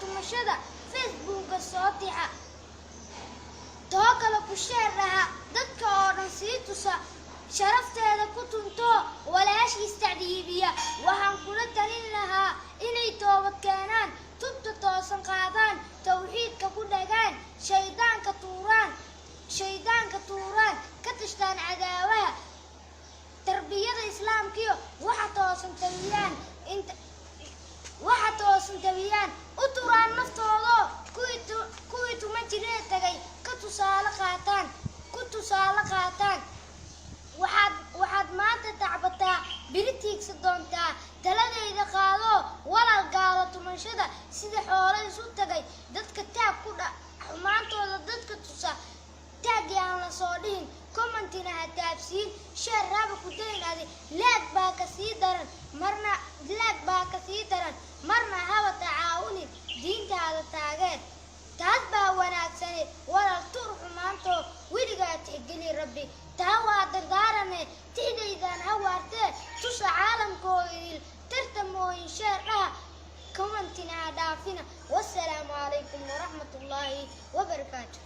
tumashada facebooka soo dica tookala ku sheeraha dadka oo dhan sii tusa sharafteeda ku tunto walaashiis tacdiibiya waxaan kula talin lahaa inay toobad keenaan tubta toosan qaadaan tawxiidka ku dhagaan shaydaanka tuuraan ka tashtaan cadaawaha tarbiyada islaamkiyo waxa toosan tabiyaan u turaan naftoodo kuwii tuma jiree tagay ku tusaale qaataan waxaad maanta tacbataa biri tiigsa doontaa taladayda qaado walaal gaalo tumashada sida xoolo isu tagay dadka taag ku xumaantooda dadka tusa taagi aan la soo dhihin commentina ha taabsiin sheer raba ku daynadi laag baa ka sii daran marna haba tacaawunin diintaada taageer taas baa wanaagsaneed walaal tur xumaantoo weligaa tixgeli rabbi taa waa dardaarane tixdaydaan hawaartee tusa caalamkooda tartamooyin sheer dhaha commentina ha dhaafina wassalaamu calaykum waraxmatullaahi wabarakaatu